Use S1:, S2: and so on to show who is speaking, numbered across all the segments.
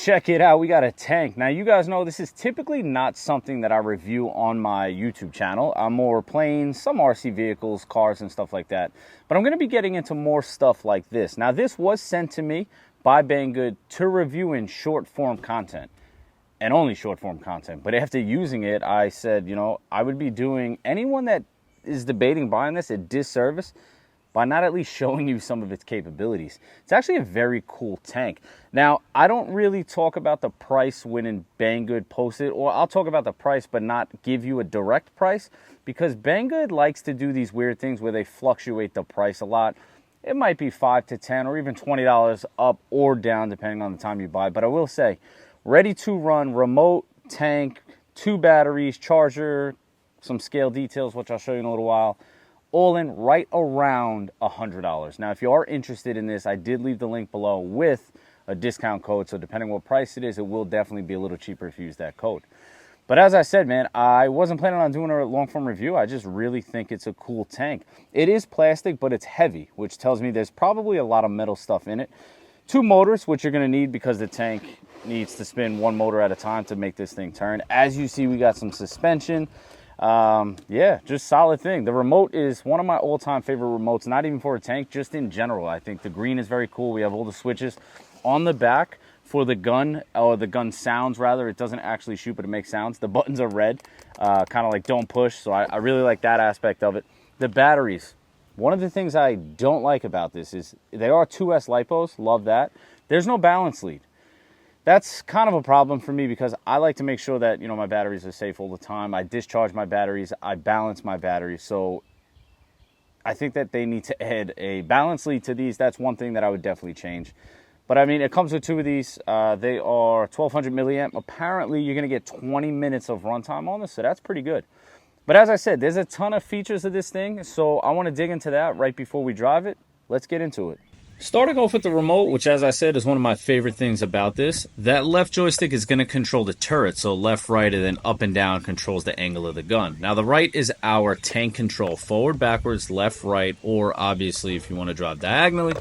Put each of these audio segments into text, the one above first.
S1: check it out. We got a tank. Now, you guys know this is typically not something that I review on my YouTube channel. I'm more planes, some RC vehicles, cars, and stuff like that. But I'm going to be getting into more stuff like this. Now, this was sent to me by Banggood to review in short form content, and only short form content. But after using it, I said, you know, I would be doing anyone that is debating buying this a disservice by not at least showing you some of its capabilities. It's actually a very cool tank. Now, I don't really talk about the price when in Banggood posts it, or I'll talk about the price but not give you a direct price, because Banggood likes to do these weird things where they fluctuate the price a lot. It might be $5 to $10 or even $20 up or down depending on the time you buy. But I will say, ready to run remote tank, 2 batteries, charger, some scale details, which I'll show you in a little while, all in right around $100. Now, if you are interested in this, I did leave the link below with a discount code. So depending on what price it is, it will definitely be a little cheaper if you use that code. But as I said, man, I wasn't planning on doing a long form review. I just really think it's a cool tank. It is plastic, but it's heavy, which tells me there's probably a lot of metal stuff in it. 2 motors, which you're going to need because the tank needs to spin 1 motor at a time to make this thing turn. As you see, we got some suspension. Yeah, just solid thing. The remote is one of my all-time favorite remotes, not even for a tank, just in general. I think the green is very cool. We have all the switches on the back for the gun, or the gun sounds rather. It doesn't actually shoot, but it makes sounds. The buttons are red, kind of like don't push, so I really like that aspect of it. The batteries, one of the things I don't like about this is they are 2S LiPos, love that. There's no balance lead. That's kind of a problem for me because I like to make sure that, you know, my batteries are safe all the time. I discharge my batteries, I balance my batteries. So I think that they need to add a balance lead to these. That's one thing that I would definitely change. But I mean, it comes with 2 of these. They are 1200 milliamp. Apparently, you're going to get 20 minutes of runtime on this, so that's pretty good. But as I said, there's a ton of features of this thing, so I want to dig into that right before we drive it. Let's get into it. Starting off with the remote, which as I said is one of my favorite things about this, that left joystick is going to control the turret, so left, right, and then up and down controls the angle of the gun. Now the right is our tank control, forward, backwards, left, right, or obviously if you want to drive diagonally,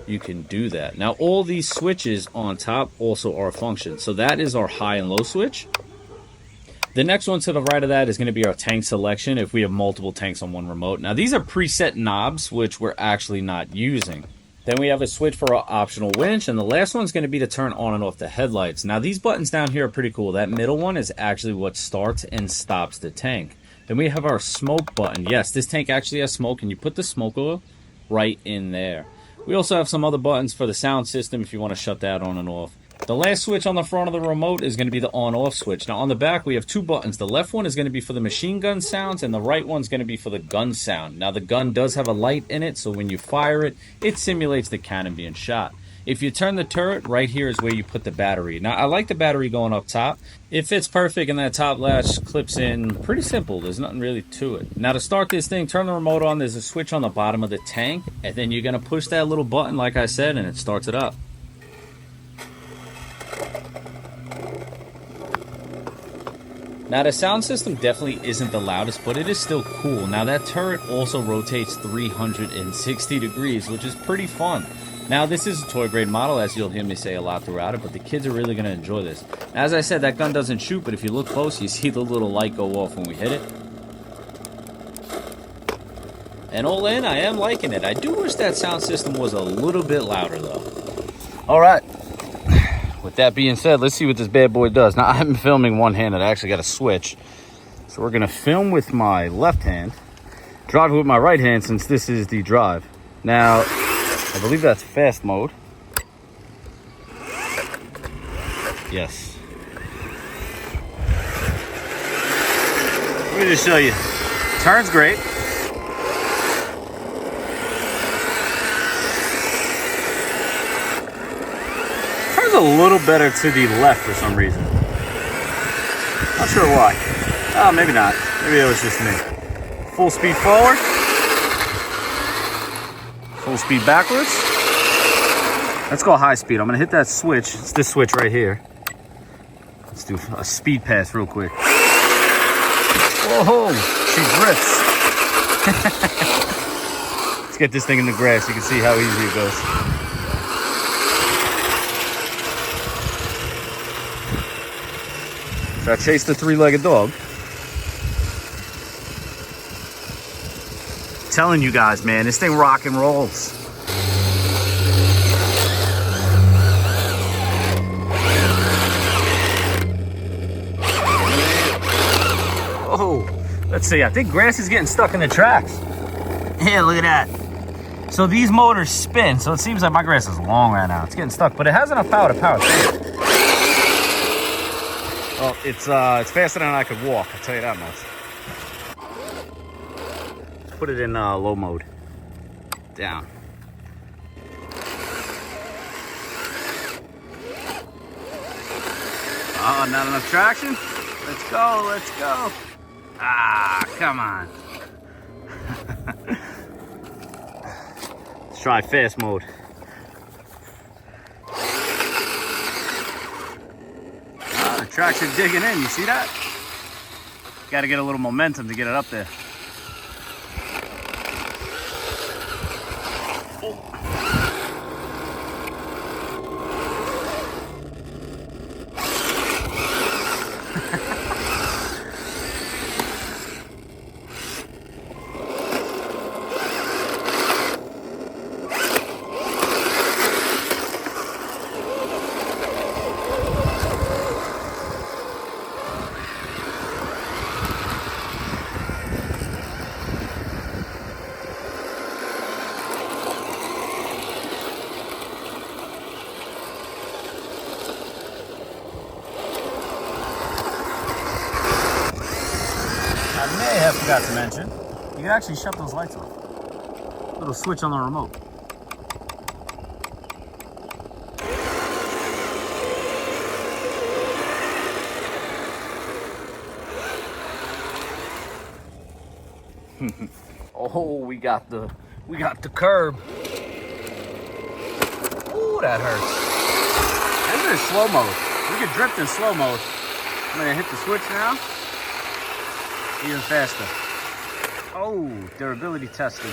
S1: you can do that. Now all these switches on top also are functions, so that is our high and low switch. The next one to the right of that is going to be our tank selection if we have multiple tanks on one remote. Now these are preset knobs, which we're actually not using. Then we have a switch for our optional winch, and the last one's going to be to turn on and off the headlights. Now these buttons down here are pretty cool. That middle one is actually what starts and stops the tank. Then we have our smoke button. Yes, this tank actually has smoke, and you put the smoke oil right in there. We also have some other buttons for the sound system if you want to shut that on and off. The last switch on the front of the remote is going to be the on-off switch. Now on the back we have 2 buttons. The left one is going to be for the machine gun sounds, and the right one's going to be for the gun sound. Now the gun does have a light in it, so when you fire it, it simulates the cannon being shot. If you turn the turret, right here is where you put the battery. Now I like the battery going up top. It fits perfect, and that top latch clips in pretty simple. There's nothing really to it. Now to start this thing, turn the remote on. There's a switch on the bottom of the tank, and then you're going to push that little button like I said, and it starts it up. Now the sound system definitely isn't the loudest, but it is still cool. Now that turret also rotates 360 degrees, which is pretty fun. Now this is a toy grade model, as you'll hear me say a lot throughout it, but the kids are really going to enjoy this. As I said, that gun doesn't shoot, but if you look close, you see the little light go off when we hit it. And all in, I am liking it. I do wish that sound system was a little bit louder though. Alright. With that being said, let's see what this bad boy does. Now, I'm filming one-handed. I actually got a switch. So we're going to film with my left hand, drive with my right hand since this is the drive. Now, I believe that's fast mode. Yes. Let me just show you. Turns great. A little better to the left for some reason. Not sure why. Oh, maybe not. Maybe it was just me. Full speed forward. Full speed backwards. Let's go high speed. I'm going to hit that switch. It's this switch right here. Let's do a speed pass real quick. Whoa, she drifts. Let's get this thing in the grass. You can see how easy it goes. So I chased the three-legged dog. Telling you guys, man, this thing rock and rolls. Oh, let's see. I think grass is getting stuck in the tracks. Yeah, look at that. So these motors spin, so it seems like my grass is long right now. It's getting stuck, but it has enough power to power through. Well, it's faster than I could walk, I'll tell you that much. Put it in low mode. Down. Oh, not enough traction? Let's go, let's go. Ah, come on. Let's try fast mode. Ah, the traction digging in, you see that? Got to get a little momentum to get it up there. I may have forgot to mention, you can actually shut those lights off. Little switch on the remote. Oh, we got the curb. Ooh, that hurts. This is slow mode. We can drift in slow mode. I'm gonna hit the switch now. Even faster. Oh, durability testing.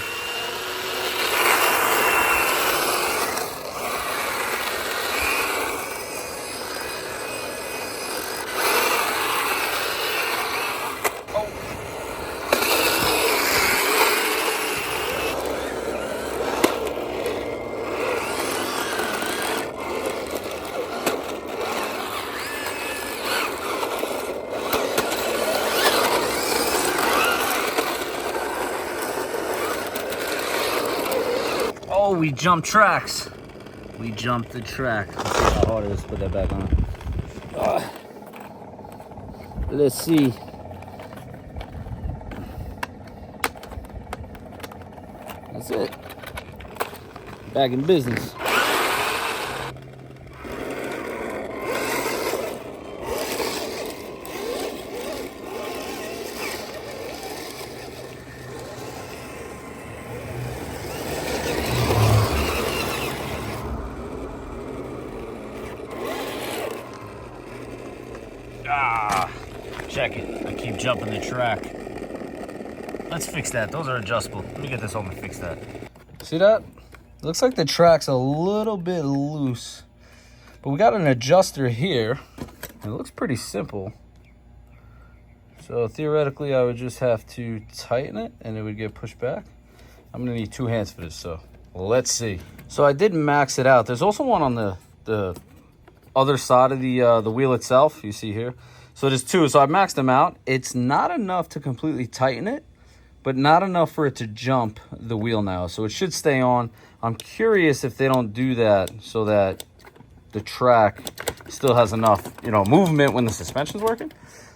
S1: Oh, we jumped tracks. We jumped the track. Let's see how hard it is to put that back on. Let's see. That's it. Back in business. Ah, check it. I keep jumping the track. Let's fix that. Those are adjustable. Let me get this home and fix that. See that? Looks like the track's a little bit loose. But we got an adjuster here. It looks pretty simple. So theoretically, I would just have to tighten it and it would get pushed back. I'm gonna need two hands for this, so let's see. So I did max it out. There's also one on the other side of the wheel itself, you see here. So there's two, so I maxed them out. It's not enough to completely tighten it, but not enough for it to jump the wheel now. So it should stay on. I'm curious if they don't do that so that the track still has enough, you know, movement when the suspension's working.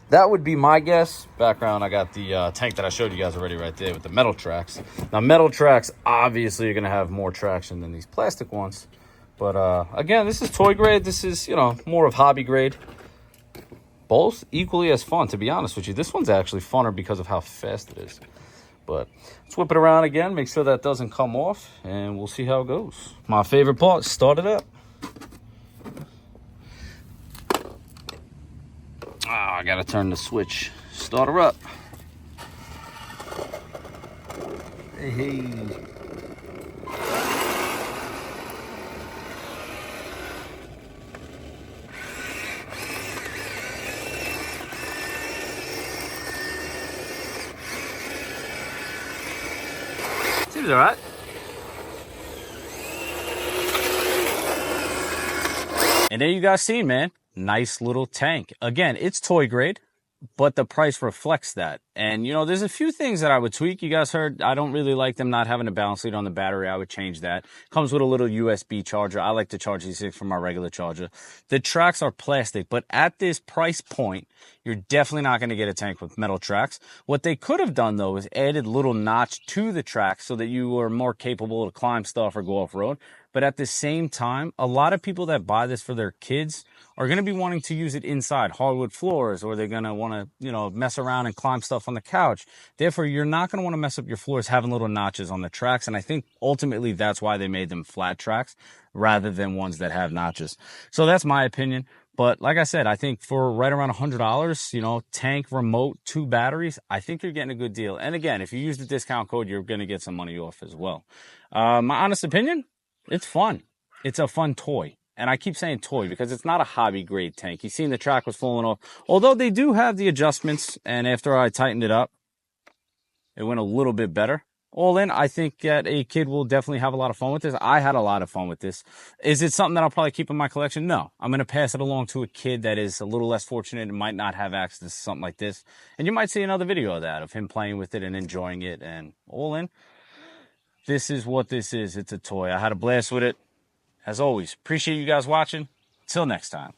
S1: That would be my guess. Background, I got the tank that I showed you guys already right there with the metal tracks. Now, metal tracks obviously are gonna have more traction than these plastic ones. But again, this is toy grade. This is, you know, more of hobby grade. Both equally as fun, to be honest with you. This one's actually funner because of how fast it is. But let's whip it around again, make sure that doesn't come off, and we'll see how it goes. My favorite part, start it up. Ah, I gotta turn the switch. Start her up. Hey. Seems all right. And there you guys see, man. Nice little tank. Again, it's toy grade, but the price reflects that. And, you know, there's a few things that I would tweak. You guys heard I don't really like them not having a balance lead on the battery. I would change that. Comes with a little USB charger. I like to charge these things from my regular charger. The tracks are plastic, but at this price point, you're definitely not going to get a tank with metal tracks. What they could have done, though, is added little notch to the tracks so that you were more capable to climb stuff or go off-road. But at the same time, a lot of people that buy this for their kids are going to be wanting to use it inside hardwood floors, or they're going to want to, you know, mess around and climb stuff on the couch. Therefore, you're not going to want to mess up your floors having little notches on the tracks. And I think ultimately that's why they made them flat tracks rather than ones that have notches. So that's my opinion. But like I said, I think for right around $100, you know, tank, remote, 2 batteries, I think you're getting a good deal. And again, if you use the discount code, you're going to get some money off as well. My honest opinion, it's fun. It's a fun toy. And I keep saying toy because it's not a hobby grade tank. You've seen the track was falling off. Although they do have the adjustments, and after I tightened it up, it went a little bit better. All in, I think that a kid will definitely have a lot of fun with this. I had a lot of fun with this. Is it something that I'll probably keep in my collection? No. I'm going to pass it along to a kid that is a little less fortunate and might not have access to something like this. And you might see another video of that, of him playing with it and enjoying it. And all in, this is what this is. It's a toy. I had a blast with it. As always, appreciate you guys watching. Till next time.